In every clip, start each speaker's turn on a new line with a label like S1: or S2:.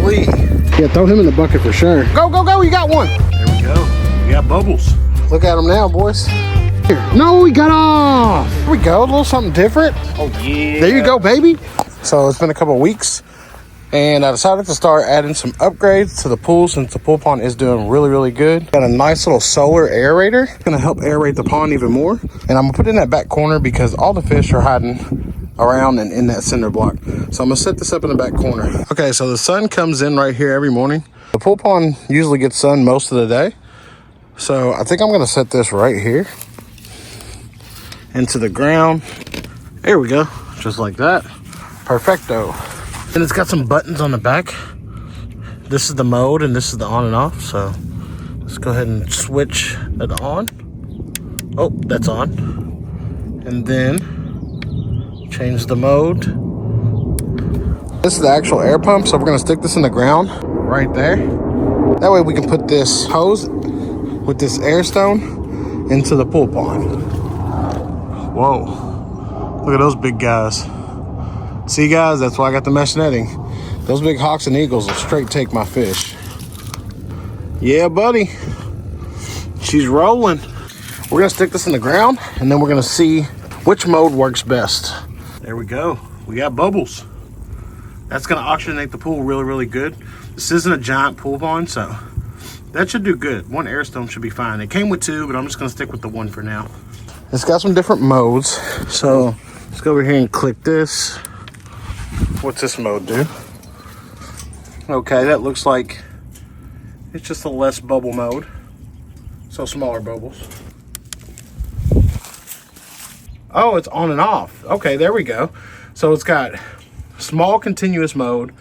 S1: Golly.
S2: Yeah, throw him in the bucket for sure. Go, go, go. You got one.
S1: There we go. We got bubbles.
S2: Look at him now, boys. Here. No, he got off. Here we go. A little something different.
S1: Oh, yeah.
S2: There you go, baby. So it's been a couple of weeks, and I decided to start adding some upgrades to the pool since the pool pond is doing really, really good. Got a nice little solar aerator. It's gonna help aerate the pond even more. And I'm gonna put it in that back corner because all the fish are hiding around and in that cinder block. So I'm gonna set this up in the back corner. Okay, so the sun comes in right here every morning. The pool pond usually gets sun most of the day. So I think I'm gonna set this right here into the ground. There we go, just like that. Perfecto. And it's got some buttons on the back. This is the mode and this is the on and off. So let's go ahead and switch it on. Oh, that's on. And then change the mode. This is the actual air pump. So we're gonna stick this in the ground right there. That way we can put this hose with this air stone into the pool pond. Whoa, look at those big guys. See guys, that's why I got the mesh netting. Those big hawks and eagles will straight take my fish. Yeah, buddy, she's rolling. We're gonna stick this in the ground and then we're gonna see which mode works best.
S1: There we go, we got bubbles. That's gonna oxygenate the pool really, really good. This isn't a giant pool pond, so that should do good. One air stone should be fine. It came with two, but I'm just gonna stick with the one for now.
S2: It's got some different modes. So let's go over here and click this. What's this mode do? Okay, that looks like it's just a less bubble mode. So smaller bubbles. Oh, it's on and off. Okay, there we go. So it's got small continuous mode,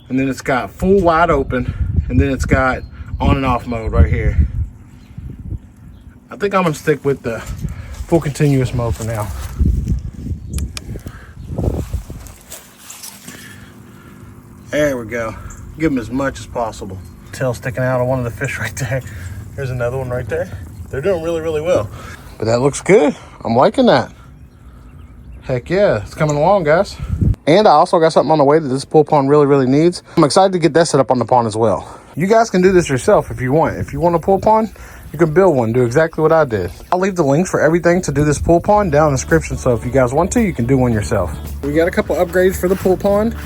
S2: and then it's got full wide open, and then it's got on and off mode right here. I think I'm gonna stick with the full continuous mode for now. There we go. Give them as much as possible. Tail sticking out of one of the fish right there. There's another one right there. They're doing really, really well. But that looks good. I'm liking that. Heck yeah, it's coming along, guys. And I also got something on the way that this pool pond really, really needs. I'm excited to get that set up on the pond as well. You guys can do this yourself if you want. If you want a pool pond, you can build one. Do exactly what I did. I'll leave the links for everything to do this pool pond down in the description. So if you guys want to, you can do one yourself. We got a couple upgrades for the pool pond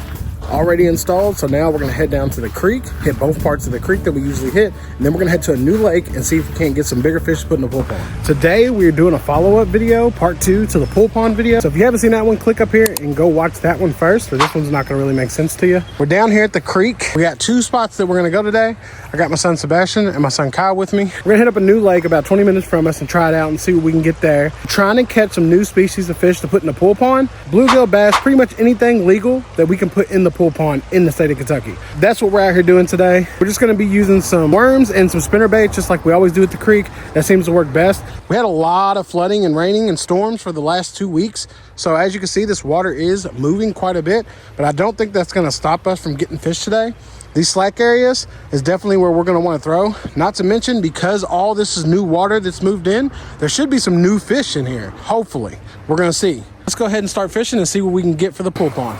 S2: already installed. So now we're gonna head down to the creek, hit both parts of the creek that we usually hit, and then we're gonna head to a new lake and see if we can't get some bigger fish to put in the pool pond. Today we're doing a follow-up video, part 2 to the pool pond video. So if you haven't seen that one, click up here and go watch that one first, or this one's not gonna really make sense to you. We're down here at the creek. We got 2 spots that we're gonna go today. I got my son Sebastian and my son Kyle with me. We're gonna hit up a new lake about 20 minutes from us and try it out and see what we can get there. We're trying to catch some new species of fish to put in the pool pond. Bluegill, bass, pretty much anything legal that we can put in the pool pond in the state of Kentucky. That's what we're out here doing today. We're just gonna be using some worms and some spinner baits, just like we always do at the creek. That seems to work best. We had a lot of flooding and raining and storms for the last 2 weeks. So as you can see, this water is moving quite a bit, but I don't think that's gonna stop us from getting fish today. These slack areas is definitely where we're gonna wanna throw. Not to mention, because all this is new water that's moved in, there should be some new fish in here, hopefully. We're gonna see. Let's go ahead and start fishing and see what we can get for the pool pond.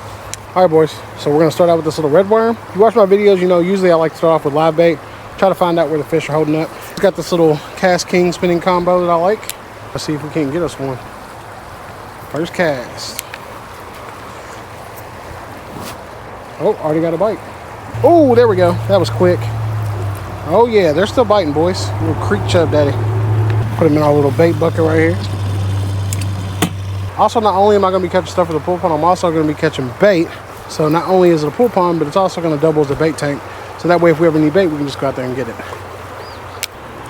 S2: All right, boys, so we're gonna start out with this little red worm. If you watch my videos, you know usually I like to start off with live bait, try to find out where the fish are holding up. It's got this little cast king spinning combo that I like. Let's see if we can't get us one. First cast. Oh, already got a bite. Oh, there we go. That was quick. Oh yeah, they're still biting, boys. Little creek chub daddy. Put them in our little bait bucket right here. Also, not only am I going to be catching stuff for the pool pond, I'm also going to be catching bait. So not only is it a pool pond, but it's also going to double as a bait tank. So that way, if we ever need bait, we can just go out there and get it.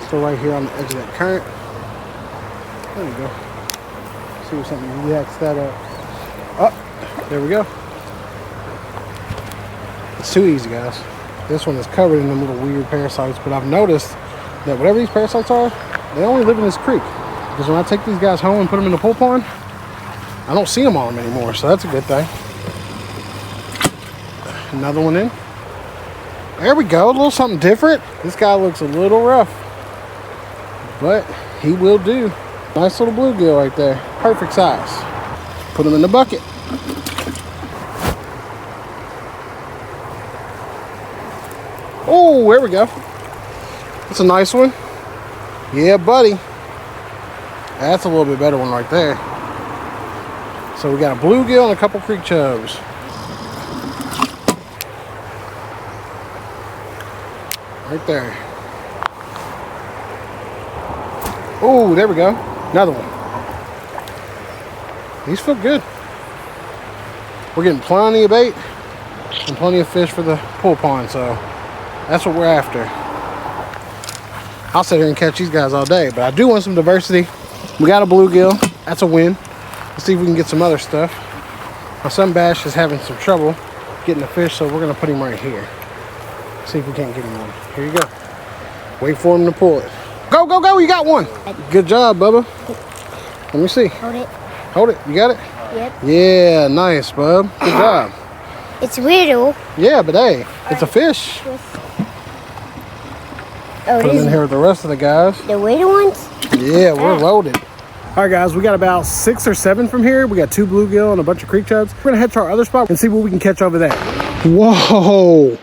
S2: Still right here on the edge of that current. There we go. See if something reacts that up. Oh, there we go. It's too easy, guys. This one is covered in them little weird parasites, but I've noticed that whatever these parasites are, they only live in this creek. Because when I take these guys home and put them in the pool pond, I don't see them on them anymore, so that's a good thing. Another one in. There we go, a little something different. This guy looks a little rough, but he will do. Nice little bluegill right there. Perfect size. Put him in the bucket. Oh, there we go. That's a nice one. Yeah, buddy. That's a little bit better one right there. So we got a bluegill and a couple creek chubs. Right there. Oh, there we go. Another one. These feel good. We're getting plenty of bait and plenty of fish for the pool pond, so that's what we're after. I'll sit here and catch these guys all day, but I do want some diversity. We got a bluegill. That's a win. Let's see if we can get some other stuff. My son Bash is having some trouble getting the fish, so we're going to put him right here. See if we can't get him one. Here you go. Wait for him to pull it. Go, go, go. You got one. Good job, Bubba. Let me see.
S3: Hold it.
S2: Hold it. You got it?
S3: Yep.
S2: Yeah, nice, bub. Good job.
S3: It's weird.
S2: Yeah, but hey, it's a fish.
S3: Oh,
S2: Put them in here with the rest of the guys.
S3: the weird ones?
S2: Yeah, we're loaded. All right, guys, we got about 6 or 7 from here. We got 2 bluegill and a bunch of creek chubs. We're gonna head to our other spot and see what we can catch over there. Whoa!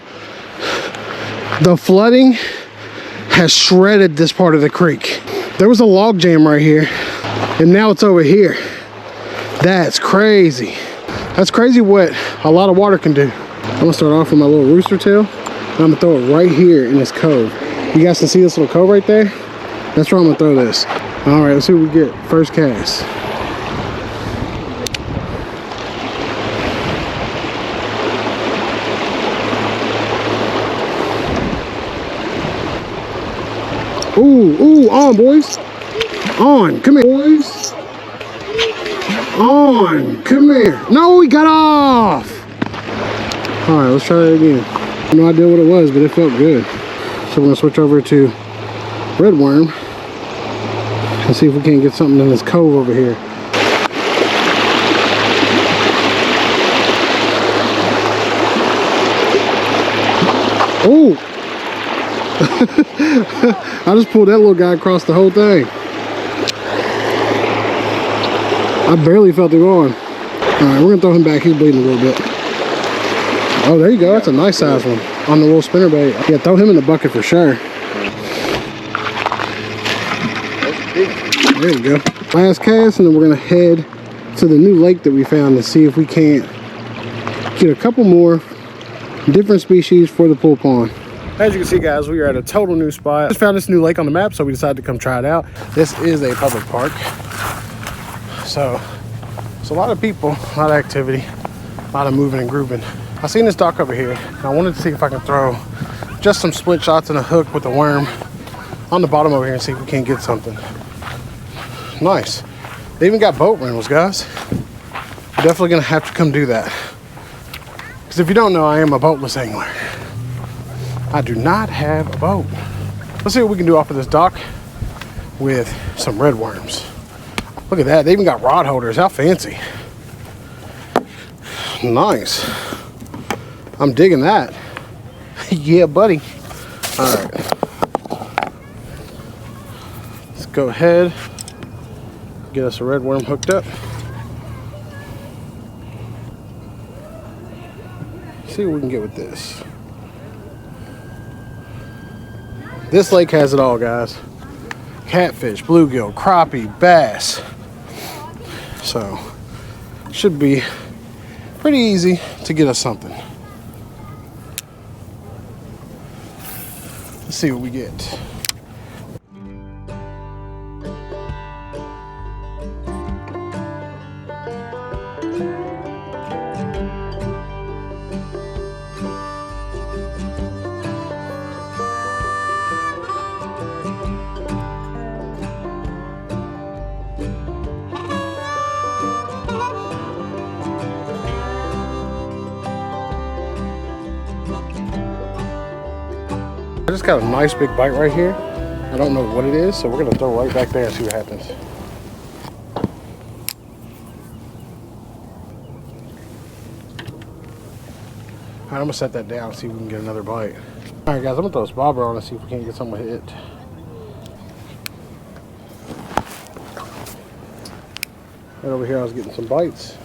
S2: The flooding has shredded this part of the creek. There was a log jam right here, and now it's over here. That's crazy. That's crazy what a lot of water can do. I'm gonna start off with my little rooster tail, and I'm gonna throw it right here in this cove. You guys can see this little cove right there? That's where I'm gonna throw this. All right, let's see what we get. First cast. Ooh, ooh, on, boys. On, come here, boys. On, come here. No, he got off. All right, let's try that again. No idea what it was, but it felt good. So we're gonna switch over to red worm and see if we can't get something in this cove over here. Oh! I just pulled that little guy across the whole thing. I barely felt it going. Alright, we're gonna throw him back. He's bleeding a little bit. Oh, there you go. That's a nice size one on the little spinnerbait. Yeah, throw him in the bucket for sure. There you go. Last cast, and then we're gonna head to the new lake that we found to see if we can't get a couple more different species for the pool pond. As you can see, guys, we are at a total new spot. Just found this new lake on the map, so we decided to come try it out. This is a public park, so it's a lot of people, a lot of activity, a lot of moving and grooving. I seen this dock over here, and I wanted to see if I can throw just some split shots and a hook with a worm on the bottom over here and see if we can't get something. Nice. They even got boat rentals, guys. We're definitely gonna have to come do that. Because if you don't know, I am a boatless angler. I do not have a boat. Let's see what we can do off of this dock with some red worms. Look at that, they even got rod holders. How fancy. Nice. I'm digging that. Yeah, buddy. All right. Let's go ahead, get us a red worm hooked up. See what we can get with this. This lake has it all, guys. Catfish, bluegill, crappie, bass. So, should be pretty easy to get us something. Let's see what we get. I just got a nice big bite right here. I don't know what it is, so we're gonna throw right back there and see what happens. All right, I'm gonna set that down, see if we can get another bite. All right, guys, I'm gonna throw this bobber on and see if we can't get something to hit. Right over here, I was getting some bites.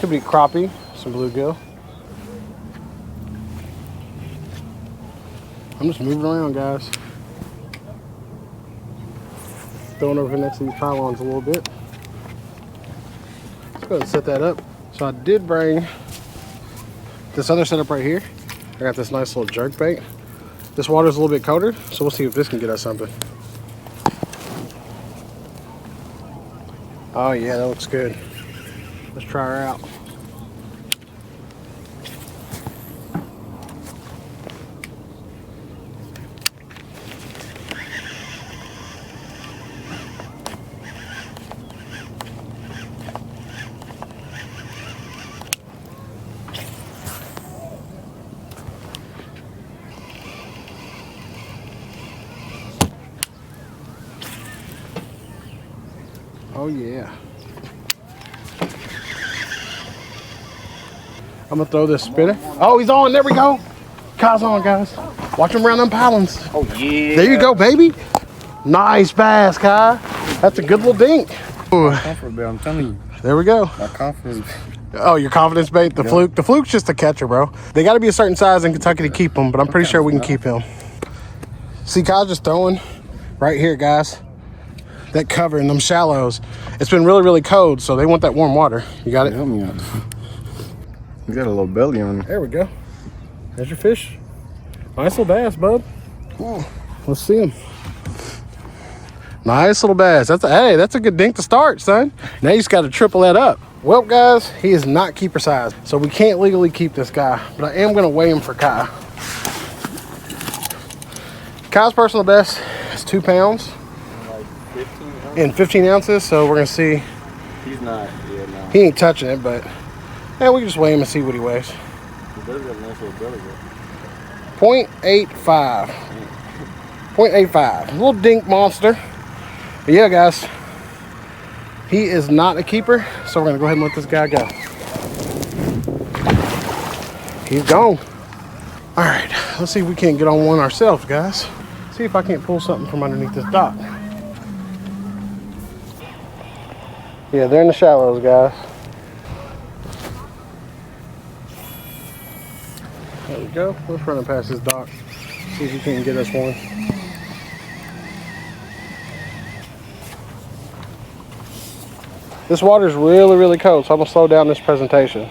S2: Could be crappie, some bluegill. I'm just moving around, guys. Throwing over next to these pylons a little bit. Let's go ahead and set that up. So I did bring this other setup right here. I got this nice little jerk bait. This water's a little bit colder, so we'll see if this can get us something. Oh yeah, that looks good. Let's try her out. Oh yeah. I'm gonna throw this spinner. Oh, he's on, there we go. Kyle's on, guys. Watch him around them pylons.
S1: Oh yeah.
S2: There you go, baby. Nice bass, Kai. That's a good little dink. Ooh.
S4: I'm telling you.
S2: There we go.
S4: My confidence.
S2: Oh, your confidence bait, the fluke. The fluke's just a catcher, bro. They got to be a certain size in Kentucky to keep them, but I'm pretty sure we can keep him. See, Kyle's just throwing right here, guys. That cover in them shallows. It's been really, really cold, so they want that warm water. You got it?
S4: Help me out. You got a little belly on it.
S2: There we go. There's your fish. Nice little bass, bud. Let's see him. Nice little bass. Hey, that's a good dink to start, son. Now you just got to triple that up. Well, guys, he is not keeper size, so we can't legally keep this guy, but I am going to weigh him for Kai. Kai's personal best is 2 pounds.
S4: Like 15 ounces?
S2: And 15 ounces, so we're going to see.
S4: He's not, yeah, no.
S2: He ain't touching it, but yeah, we can just weigh him and see what he weighs.
S4: He does got a nice little belly, bro.
S2: 0.85. 0.85. A little dink monster. But yeah, guys, he is not a keeper, so we're gonna go ahead and let this guy go. He's gone. All right, let's see if we can't get on one ourselves, guys. See if I can't pull something from underneath this dock. Yeah, they're in the shallows, guys. There we go. Let's run it past this dock. See if we can get us one. This water's really, really cold, so I'm gonna slow down this presentation.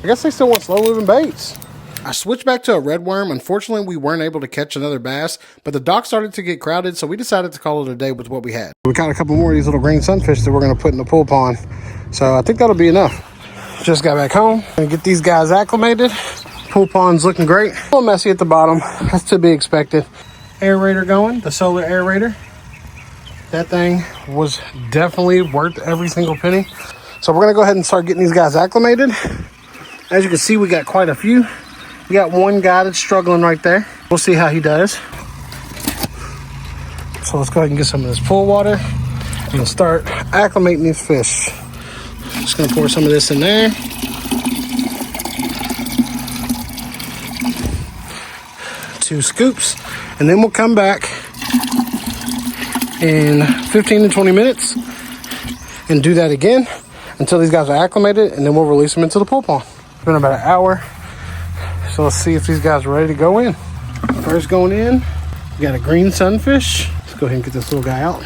S2: I guess they still want slow moving baits. I switched back to a red worm. Unfortunately, we weren't able to catch another bass, but the dock started to get crowded, so we decided to call it a day with what we had. We caught a couple more of these little green sunfish that we're gonna put in the pool pond. So I think that'll be enough. Just got back home. Gonna get these guys acclimated. Pool pond's looking great. A little messy at the bottom. That's to be expected. Aerator going, the solar aerator. That thing was definitely worth every single penny. So we're gonna go ahead and start getting these guys acclimated. As you can see, we got quite a few. We got one guy that's struggling right there. We'll see how he does. So let's go ahead and get some of this pool water and we'll start acclimating these fish. Just gonna pour some of this in there. Two scoops, and then we'll come back in 15 to 20 minutes and do that again until these guys are acclimated, and then we'll release them into the pool pond. It's been about an hour, so let's see if these guys are ready to go in. First going in, we got a green sunfish. Let's go ahead and get this little guy out.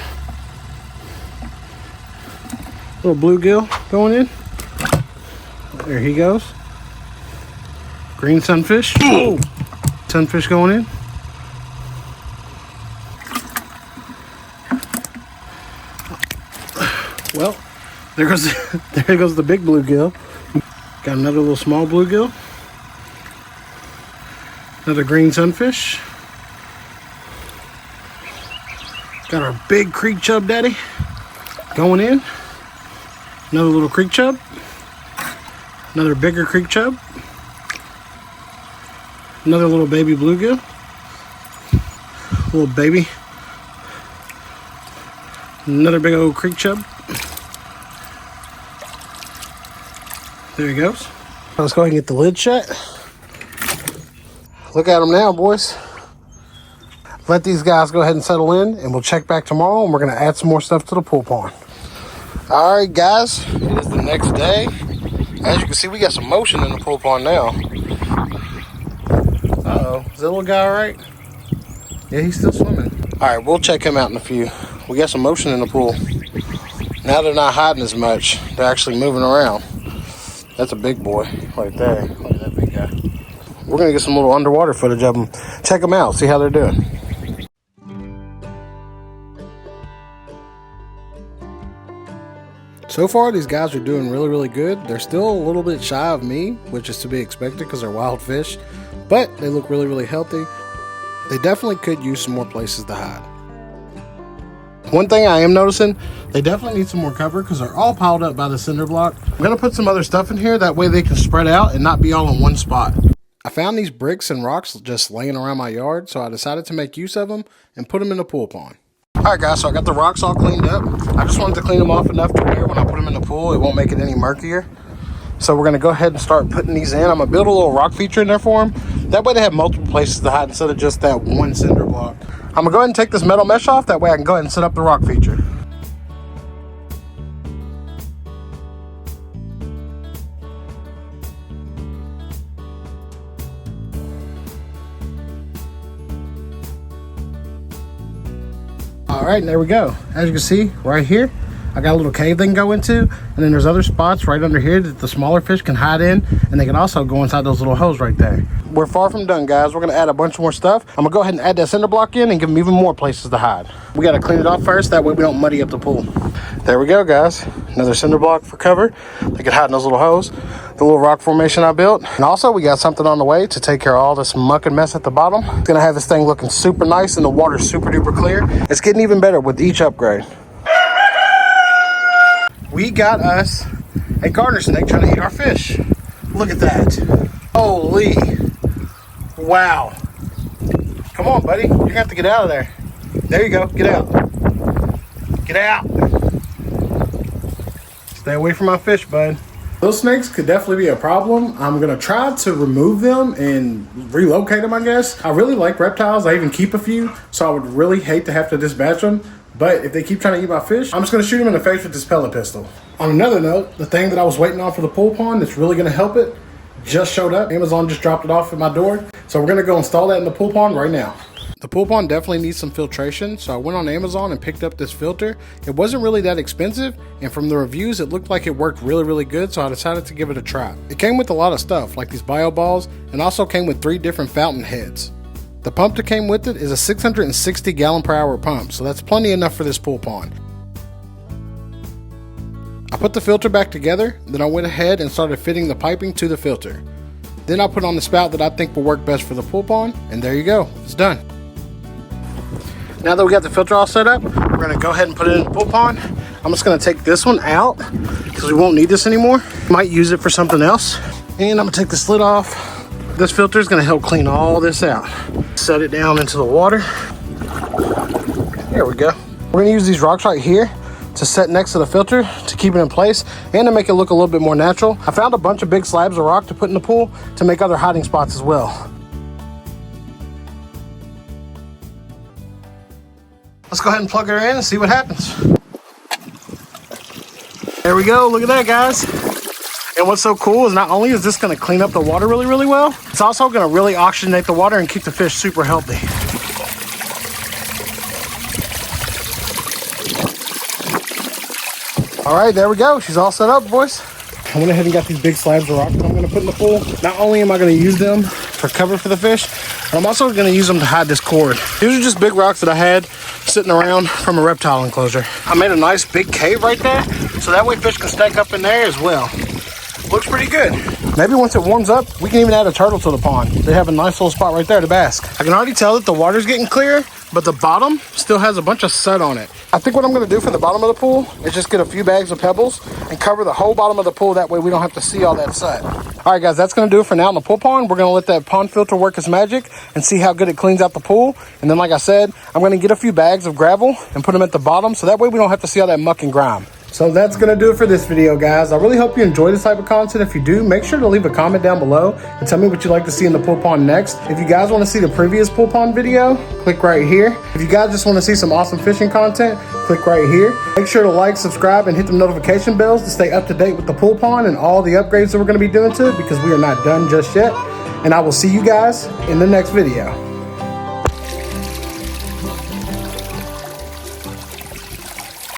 S2: Little bluegill going in. There he goes. Green sunfish. Oh! Sunfish going in. Well, there goes the big bluegill. Got another little small bluegill. Another green sunfish. Got our big creek chub daddy going in. Another little creek chub. Another bigger creek chub. Another little baby bluegill. Little baby. Another big old creek chub. There he goes. Let's go ahead and get the lid shut. Look at them now, boys. let these guys go ahead and settle in, and we'll check back tomorrow, and we're going to add some more stuff to the pool pond. All right, guys, it is the next day. As you can see, we got some motion in the pool pond now. Uh-oh, is that little guy all right? Yeah, he's still swimming. All right, we'll check him out in a few. We got some motion in the pool. Now they're not hiding as much. They're actually moving around. That's a big boy right there. Look at that big guy. We're going to get some little underwater footage of them. Check them out, see how they're doing. So far, these guys are doing really, really good. They're still a little bit shy of me, which is to be expected because they're wild fish, but they look really, really healthy. They definitely could use some more places to hide. One thing I am noticing, they definitely need some more cover because they're all piled up by the cinder block. I'm going to put some other stuff in here, that way they can spread out and not be all in one spot. I found these bricks and rocks just laying around my yard, so I decided to make use of them and put them in the pool pond. Alright guys, so I got the rocks all cleaned up. I just wanted to clean them off enough to where when I put them in the pool, it won't make it any murkier. So we're going to go ahead and start putting these in. I'm going to build a little rock feature in there for them. That way they have multiple places to hide instead of just that one cinder block. I'm going to go ahead and take this metal mesh off. That way I can go ahead and set up the rock feature. All right, there we go. As you can see right here, I got a little cave they can go into, and then there's other spots right under here that the smaller fish can hide in, and they can also go inside those little holes right there. We're far from done, guys. We're gonna add a bunch more stuff. I'm gonna go ahead and add that cinder block in and give them even more places to hide. We gotta clean it off first, that way we don't muddy up the pool. There we go, guys. Another cinder block for cover. They can hide in those little holes. The little rock formation I built. And also, we got something on the way to take care of all this muck and mess at the bottom. It's gonna have this thing looking super nice and the water super duper clear. It's getting even better with each upgrade. We got us a garter snake trying to eat our fish. Look at that. Holy. Wow. Come on, buddy. You're gonna have to get out of there. There you go. Get out. Get out. Stay away from my fish, bud. Those snakes could definitely be a problem. I'm gonna try to remove them and relocate them, I guess. I really like reptiles. I even keep a few, so I would really hate to have to dispatch them. But if they keep trying to eat my fish, I'm just gonna shoot them in the face with this pellet pistol. On another note, the thing that I was waiting on for the pool pond that's really gonna help it just showed up. Amazon just dropped it off at my door. So we're gonna go install that in the pool pond right now. The pool pond definitely needs some filtration, so I went on Amazon and picked up this filter. It wasn't really that expensive, and from the reviews, it looked like it worked really, really good, so I decided to give it a try. It came with a lot of stuff, like these bio balls, and also came with 3 different fountain heads. The pump that came with it is a 660 gallon per hour pump, so that's plenty enough for this pool pond. I put the filter back together, then I went ahead and started fitting the piping to the filter. Then I put on the spout that I think will work best for the pool pond, and there you go, it's done. Now that we got the filter all set up, we're gonna go ahead and put it in the pool pond. I'm just gonna take this one out because we won't need this anymore. Might use it for something else. And I'm gonna take this lid off. This filter is gonna help clean all this out. Set it down into the water. There we go. We're gonna use these rocks right here to set next to the filter to keep it in place and to make it look a little bit more natural. I found a bunch of big slabs of rock to put in the pool to make other hiding spots as well. Let's go ahead and plug her in and see what happens. There we go, look at that, guys. And what's so cool is not only is this gonna clean up the water really, really well, it's also gonna really oxygenate the water and keep the fish super healthy. All right, there we go. She's all set up, boys. I went ahead and got these big slabs of rock that I'm gonna put in the pool. Not only am I gonna use them for cover for the fish, but I'm also gonna use them to hide this cord. These are just big rocks that I had sitting around from a reptile enclosure. I made a nice big cave right there, so that way fish can stack up in there as well. Looks pretty good. Maybe once it warms up, we can even add a turtle to the pond. They have a nice little spot right there to bask. I can already tell that the water's getting clearer, but the bottom still has a bunch of soot on it. I think what I'm gonna do for the bottom of the pool is just get a few bags of pebbles and cover the whole bottom of the pool. That way we don't have to see all that soot. All right, guys, that's gonna do it for now in the pool pond. We're gonna let that pond filter work its magic and see how good it cleans out the pool. And then, like I said, I'm gonna get a few bags of gravel and put them at the bottom so that way we don't have to see all that muck and grime. So that's going to do it for this video, guys. I really hope you enjoy this type of content. If you do, make sure to leave a comment down below and tell me what you'd like to see in the pool pond next. If you guys want to see the previous pool pond video, click right here. If you guys just want to see some awesome fishing content, click right here. Make sure to like, subscribe, and hit the notification bells to stay up to date with the pool pond and all the upgrades that we're going to be doing to it, because we are not done just yet. And I will see you guys in the next video.